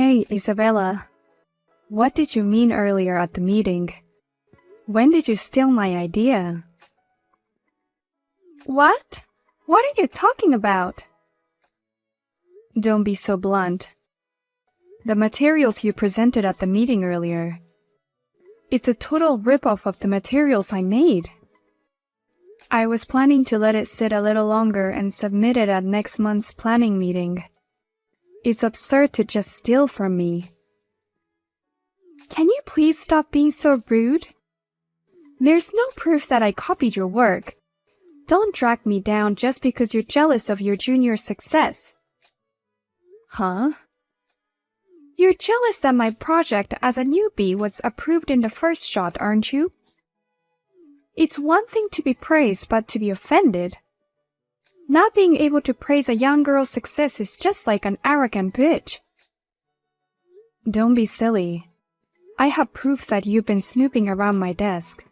Hey, Isabella. What did you mean earlier at the meeting? When did you steal my idea? What? What are you talking about? Don't be so blunt. The materials you presented at the meeting earlier. It's a total rip-off of the materials I made. I was planning to let it sit a little longer and submit it at next month's planning meeting. It's absurd to just steal from me. Can you please stop being so rude? There's no proof that I copied your work. Don't drag me down just because you're jealous of your junior's success. Huh? You're jealous that my project as a newbie was approved in the first shot, aren't you? It's one thing to be praised, but to be offended. Not being able to praise a young girl's success is just like an arrogant bitch. Don't be silly. I have proof that you've been snooping around my desk.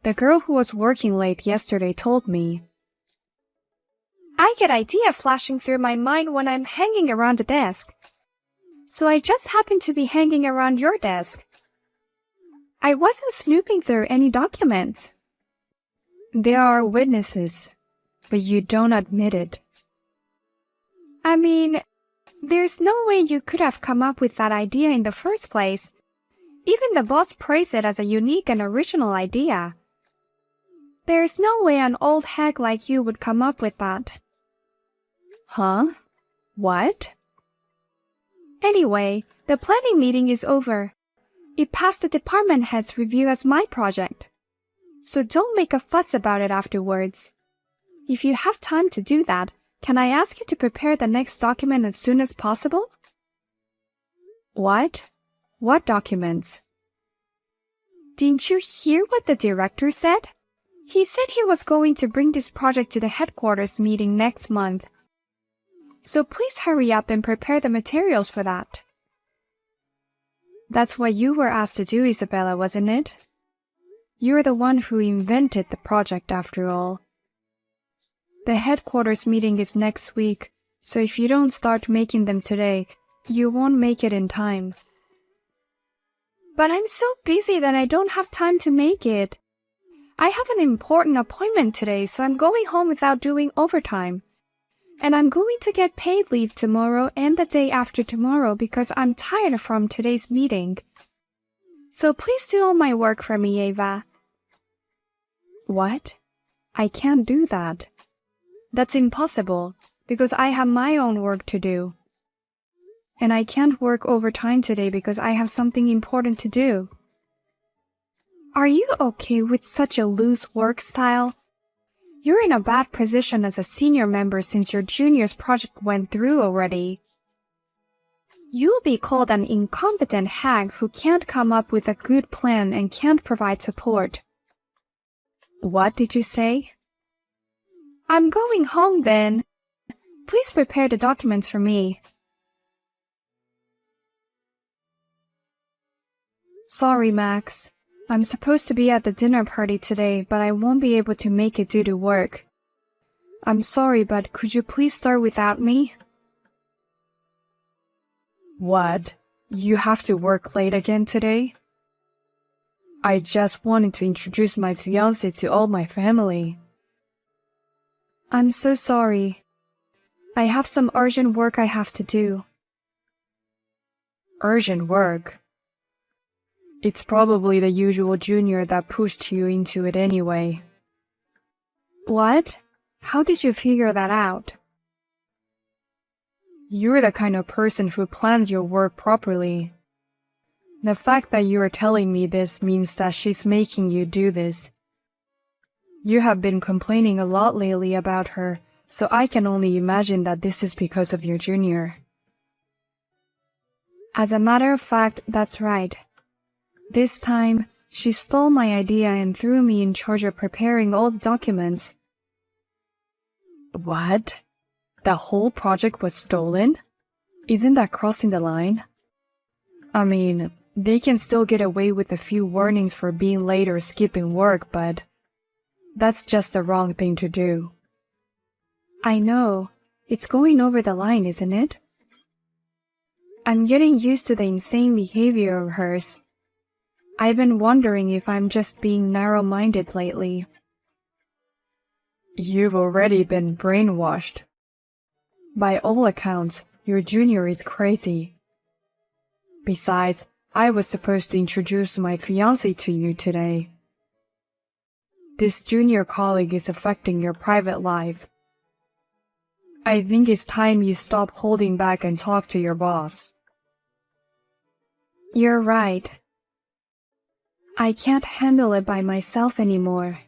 The girl who was working late yesterday told me. I get ideas flashing through my mind when I'm hanging around the desk. So I just happened to be hanging around your desk. I wasn't snooping through any documents. There are witnesses, but you don't admit it. I mean, there's no way you could have come up with that idea in the first place. Even the boss praised it as a unique and original idea. There's no way an old hag like you would come up with that. Huh? What? Anyway, the planning meeting is over. It passed the department head's review as my project. So don't make a fuss about it afterwards. If you have time to do that, can I ask you to prepare the next document as soon as possible? What? What documents? Didn't you hear what the director said? He said he was going to bring this project to the headquarters meeting next month. So please hurry up and prepare the materials for that. That's what you were asked to do, Isabella, wasn't it? You're the one who invented the project after all. The headquarters meeting is next week, so if you don't start making them today, you won't make it in time. But I'm so busy that I don't have time to make it. I have an important appointment today, so I'm going home without doing overtime. And I'm going to get paid leave tomorrow and the day after tomorrow because I'm tired from today's meeting. So please do all my work for me, Ava. What? I can't do that. That's impossible because I have my own work to do. And I can't work overtime today because I have something important to do. Are you okay with such a loose work style? You're in a bad position as a senior member since your junior's project went through already. You'll be called an incompetent hag who can't come up with a good plan and can't provide support. What did you say? I'm going home then. Please prepare the documents for me. Sorry, Max. I'm supposed to be at the dinner party today, but I won't be able to make it due to work. I'm sorry, but could you please start without me? What? You have to work late again today? I just wanted to introduce my fiancée to all my family. I'm so sorry. I have some urgent work I have to do. Urgent work? It's probably the usual junior that pushed you into it anyway. What? How did you figure that out? You're the kind of person who plans your work properly. The fact that you are telling me this means that she's making you do this. You have been complaining a lot lately about her, so I can only imagine that this is because of your junior. As a matter of fact, that's right. This time, she stole my idea and threw me in charge of preparing all the documents. What? The whole project was stolen? Isn't that crossing the line? I mean, they can still get away with a few warnings for being late or skipping work, but that's just the wrong thing to do. I know. It's going over the line, isn't it? I'm getting used to the insane behavior of hers. I've been wondering if I'm just being narrow-minded lately. You've already been brainwashed. By all accounts, your junior is crazy. Besides, I was supposed to introduce my fiancée to you today. This junior colleague is affecting your private life. I think it's time you stop holding back and talk to your boss. You're right. I can't handle it by myself anymore.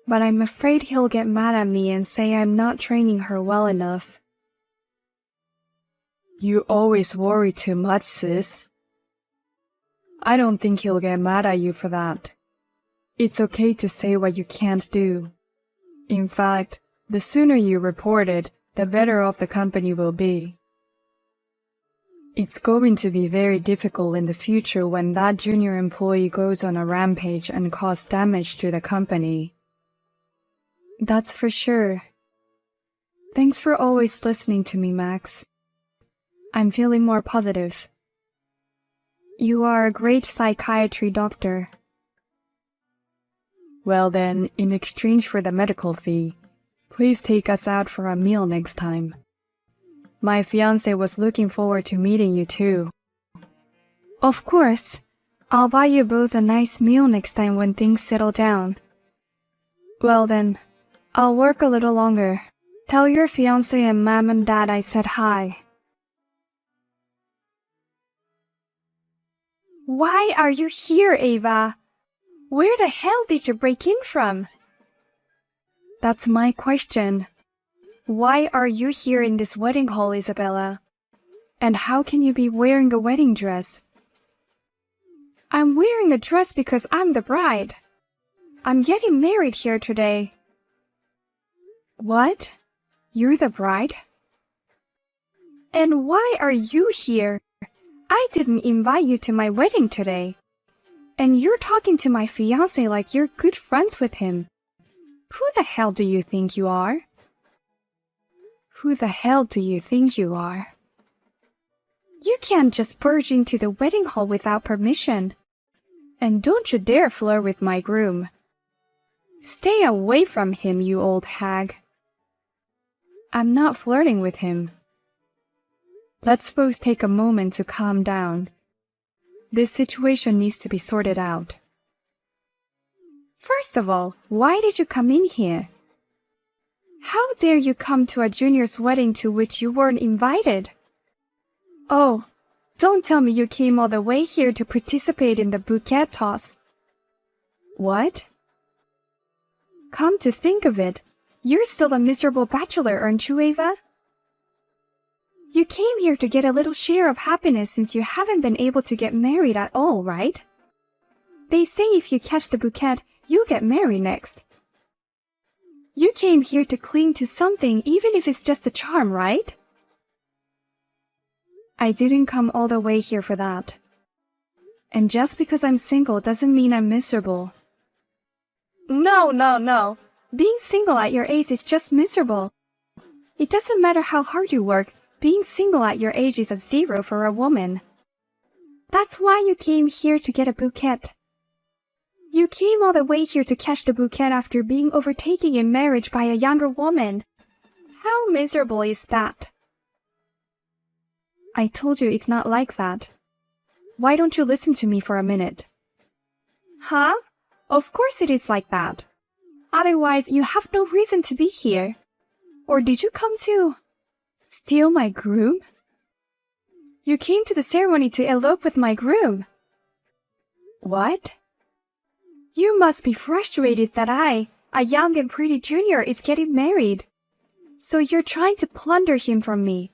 But I'm afraid he'll get mad at me and say I'm not training her well enough. You always worry too much, sis. I don't think he'll get mad at you for that. It's okay to say what you can't do. In fact, the sooner you report it, the better off the company will be. It's going to be very difficult in the future when that junior employee goes on a rampage and causes damage to the company. That's for sure. Thanks for always listening to me, Max. I'm feeling more positive. You are a great psychiatry doctor. Well then, in exchange for the medical fee, please take us out for a meal next time. My fiancé was looking forward to meeting you too. Of course. I'll buy you both a nice meal next time when things settle down. Well then, I'll work a little longer. Tell your fiancé and mom and dad I said hi. Why are you here, Ava? Where the hell did you break in from? That's my question. Why are you here in this wedding hall, Isabella? And how can you be wearing a wedding dress? I'm wearing a dress because I'm the bride. I'm getting married here today. What? You're the bride? And why are you here? I didn't invite you to my wedding today. And you're talking to my fiancé like you're good friends with him. Who the hell do you think you are? Who the hell do you think you are? You can't just barge into the wedding hall without permission. And don't you dare flirt with my groom. Stay away from him, you old hag. I'm not flirting with him. Let's both take a moment to calm down. This situation needs to be sorted out. First of all, why did you come in here? How dare you come to a junior's wedding to which you weren't invited? Oh, don't tell me you came all the way here to participate in the bouquet toss. What? Come to think of it, you're still a miserable bachelor, aren't you, Ava? You came here to get a little share of happiness since you haven't been able to get married at all, right? They say if you catch the bouquet, you get married next. You came here to cling to something even if it's just a charm, right? I didn't come all the way here for that. And just because I'm single doesn't mean I'm miserable. No. Being single at your age is just miserable. It doesn't matter how hard you work, being single at your age is a zero for a woman. That's why you came here to get a bouquet. You came all the way here to catch the bouquet after being overtaken in marriage by a younger woman. How miserable is that? I told you it's not like that. Why don't you listen to me for a minute? Huh? Of course it is like that. Otherwise, you have no reason to be here. Or did you come to steal my groom? You came to the ceremony to elope with my groom. What? You must be frustrated that I, a young and pretty junior, is getting married. So you're trying to plunder him from me.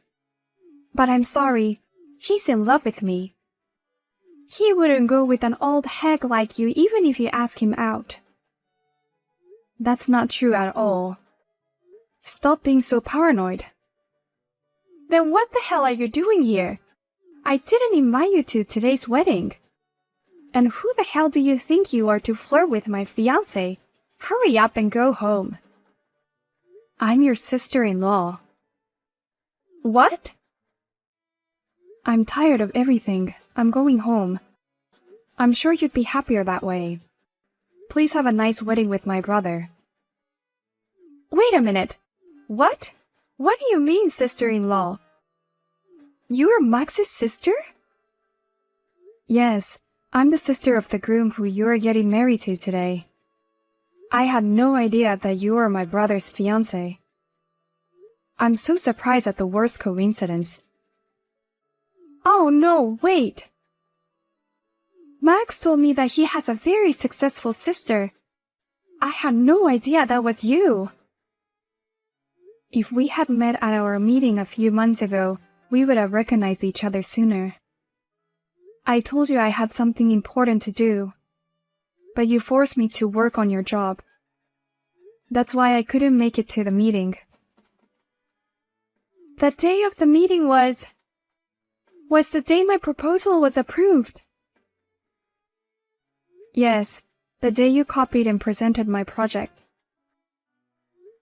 But I'm sorry, he's in love with me. He wouldn't go with an old hag like you even if you ask him out. That's not true at all. Stop being so paranoid. Then what the hell are you doing here? I didn't invite you to today's wedding. And who the hell do you think you are to flirt with my fiancé? Hurry up and go home. I'm your sister-in-law. What? I'm tired of everything. I'm going home. I'm sure you'd be happier that way. Please have a nice wedding with my brother. Wait a minute. What? What do you mean, sister-in-law? You're Max's sister? Yes, I'm the sister of the groom who you're getting married to today. I had no idea that you were my brother's fiancée. I'm so surprised at the worst coincidence. Oh no, wait! Max told me that he has a very successful sister. I had no idea that was you. If we had met at our meeting a few months ago, we would have recognized each other sooner. I told you I had something important to do, but you forced me to work on your job. That's why I couldn't make it to the meeting. The day of the meeting was the day my proposal was approved. Yes, the day you copied and presented my project.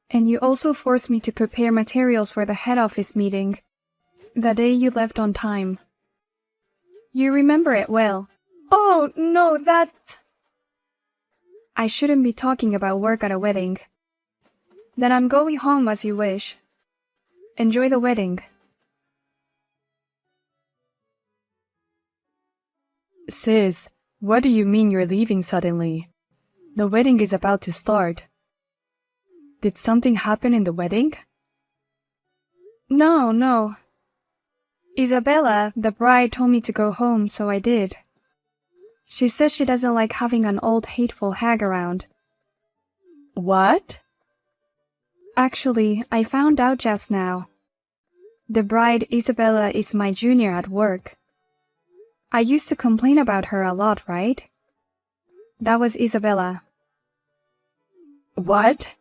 And you also forced me to prepare materials for the head office meeting, the day you left on time. You remember it well. Oh, no, that's... I shouldn't be talking about work at a wedding. Then I'm going home as you wish. Enjoy the wedding. Sis, what do you mean you're leaving suddenly? The wedding is about to start. Did something happen in the wedding? No. Isabella, the bride, told me to go home, so I did. She says she doesn't like having an old hateful hag around. What? Actually, I found out just now. The bride, Isabella, is my junior at work. I used to complain about her a lot, right? That was Isabella. What?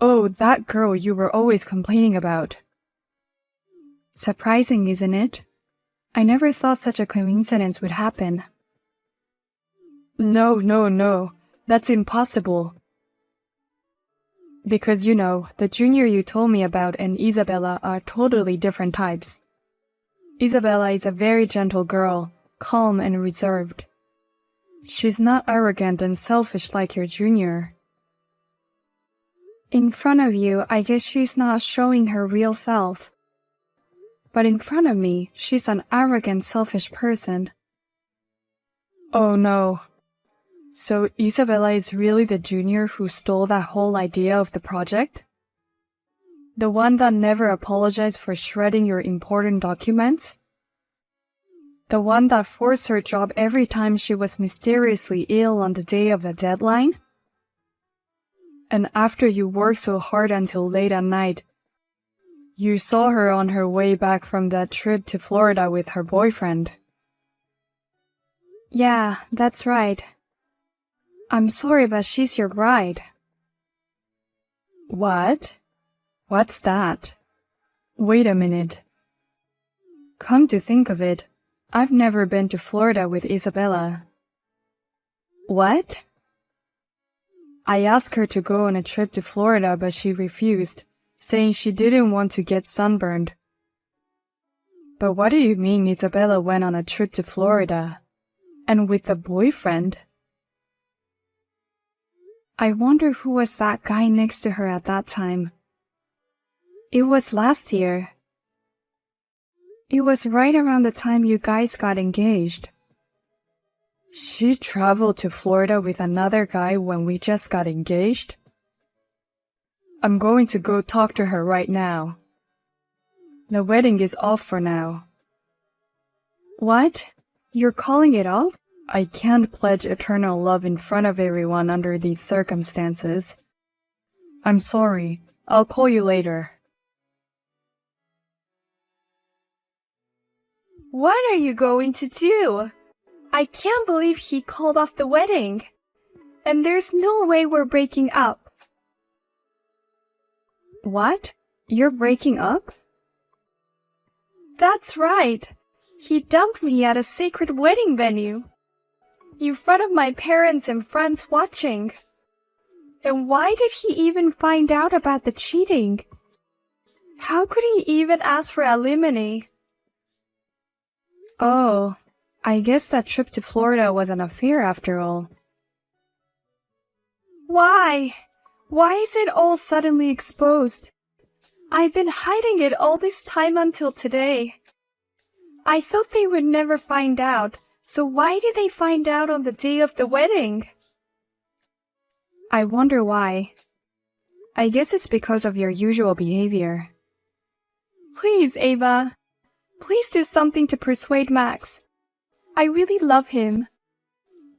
Oh, that girl you were always complaining about. Surprising, isn't it? I never thought such a coincidence would happen. No. That's impossible. Because the junior you told me about and Isabella are totally different types. Isabella is a very gentle girl, calm and reserved. She's not arrogant and selfish like your junior. In front of you, I guess she's not showing her real self. But in front of me, she's an arrogant, selfish person. Oh no. So Isabella is really the junior who stole that whole idea of the project? The one that never apologized for shredding your important documents? The one that forced her job every time she was mysteriously ill on the day of the deadline? And after you worked so hard until late at night, you saw her on her way back from that trip to Florida with her boyfriend. Yeah, that's right. I'm sorry, but she's your bride. What? What's that? Wait a minute. Come to think of it, I've never been to Florida with Isabella. What? I asked her to go on a trip to Florida, but she refused, saying she didn't want to get sunburned. But what do you mean Isabella went on a trip to Florida? And with a boyfriend? I wonder who was that guy next to her at that time. It was last year. It was right around the time you guys got engaged. She traveled to Florida with another guy when we just got engaged? I'm going to go talk to her right now. The wedding is off for now. What? You're calling it off? I can't pledge eternal love in front of everyone under these circumstances. I'm sorry. I'll call you later. What are you going to do? I can't believe he called off the wedding. And there's no way we're breaking up. What? You're breaking up? That's right. He dumped me at a sacred wedding venue, in front of my parents and friends watching. And why did he even find out about the cheating? How could he even ask for alimony? Oh, I guess that trip to Florida was an affair after all. Why? Why is it all suddenly exposed? I've been hiding it all this time until today. I thought they would never find out, so why did they find out on the day of the wedding? I wonder why. I guess it's because of your usual behavior. Please, Ava. Please do something to persuade Max. I really love him.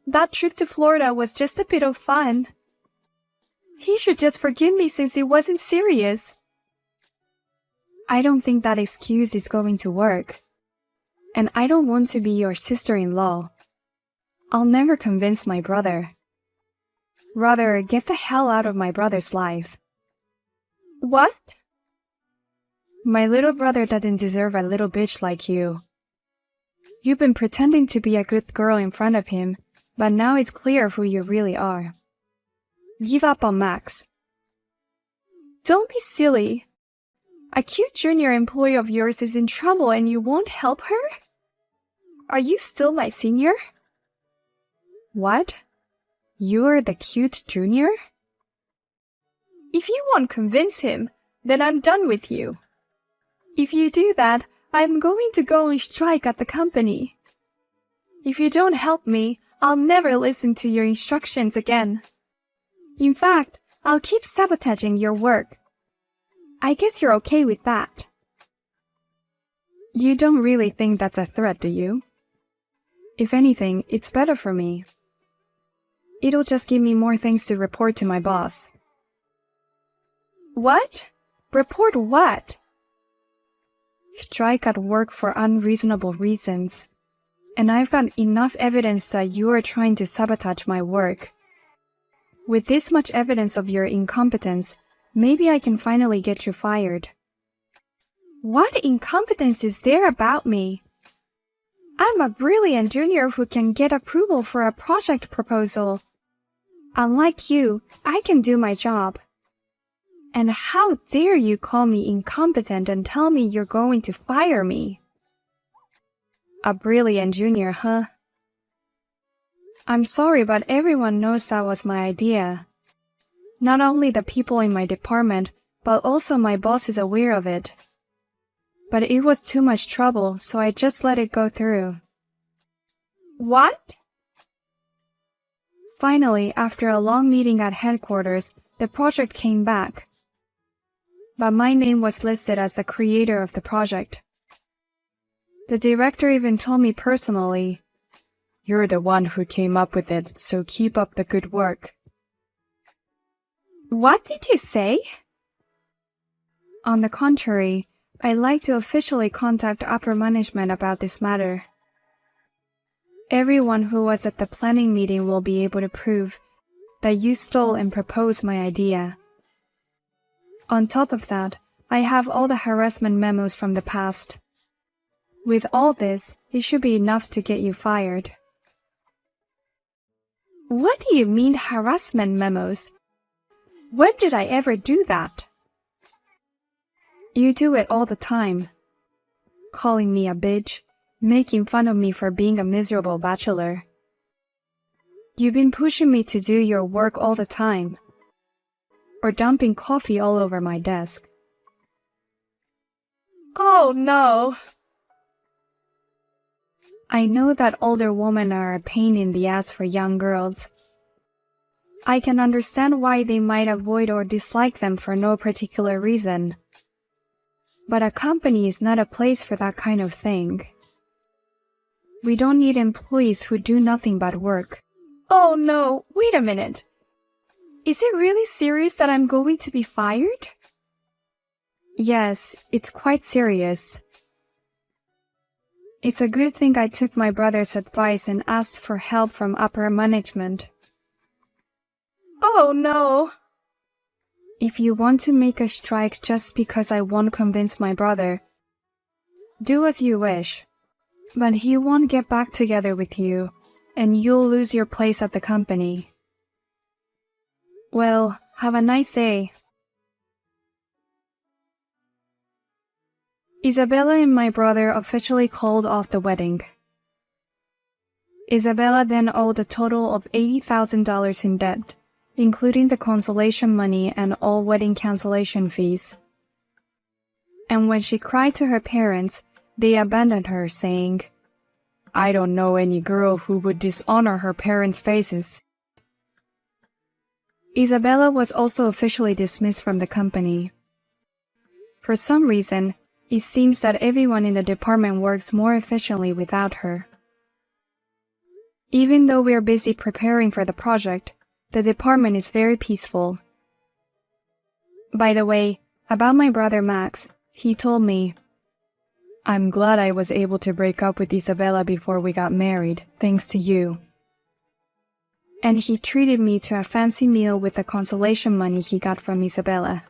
That trip to Florida was just a bit of fun. He should just forgive me since it wasn't serious. I don't think that excuse is going to work. And I don't want to be your sister-in-law. I'll never convince my brother. Rather, get the hell out of my brother's life. What? My little brother doesn't deserve a little bitch like you. You've been pretending to be a good girl in front of him, but now it's clear who you really are. Give up on Max. Don't be silly. A cute junior employee of yours is in trouble and you won't help her? Are you still my senior? What? You're the cute junior? If you won't convince him, then I'm done with you. If you do that, I'm going to go on strike at the company. If you don't help me, I'll never listen to your instructions again. In fact, I'll keep sabotaging your work. I guess you're okay with that. You don't really think that's a threat, do you? If anything, it's better for me. It'll just give me more things to report to my boss. What? Report what? Strike at work for unreasonable reasons. And I've got enough evidence that you are trying to sabotage my work. With this much evidence of your incompetence, maybe I can finally get you fired. What incompetence is there about me? I'm a brilliant junior who can get approval for a project proposal. Unlike you, I can do my job. And how dare you call me incompetent and tell me you're going to fire me? A brilliant junior, huh? I'm sorry, but everyone knows that was my idea. Not only the people in my department, but also my boss is aware of it. But it was too much trouble, so I just let it go through. What? Finally, after a long meeting at headquarters, the project came back. But my name was listed as the creator of the project. The director even told me personally, "You're the one who came up with it, so keep up the good work." What did you say? On the contrary, I'd like to officially contact upper management about this matter. Everyone who was at the planning meeting will be able to prove that you stole and proposed my idea. On top of that, I have all the harassment memos from the past. With all this, it should be enough to get you fired. What do you mean harassment memos? When did I ever do that? You do it all the time. Calling me a bitch, making fun of me for being a miserable bachelor. You've been pushing me to do your work all the time. Or dumping coffee all over my desk. Oh no! I know that older women are a pain in the ass for young girls. I can understand why they might avoid or dislike them for no particular reason. But a company is not a place for that kind of thing. We don't need employees who do nothing but work. Oh no, wait a minute. Is it really serious that I'm going to be fired? Yes, it's quite serious. It's a good thing I took my brother's advice and asked for help from upper management. Oh no! If you want to make a strike just because I won't convince my brother, do as you wish. But he won't get back together with you, and you'll lose your place at the company. Well, have a nice day. Isabella and my brother officially called off the wedding. Isabella then owed a total of $80,000 in debt, including the consolation money and all wedding cancellation fees. And when she cried to her parents, they abandoned her, saying, "I don't know any girl who would dishonor her parents' faces." Isabella was also officially dismissed from the company. For some reason, it seems that everyone in the department works more efficiently without her. Even though we are busy preparing for the project, the department is very peaceful. By the way, about my brother Max, he told me, "I'm glad I was able to break up with Isabella before we got married, thanks to you." And he treated me to a fancy meal with the consolation money he got from Isabella.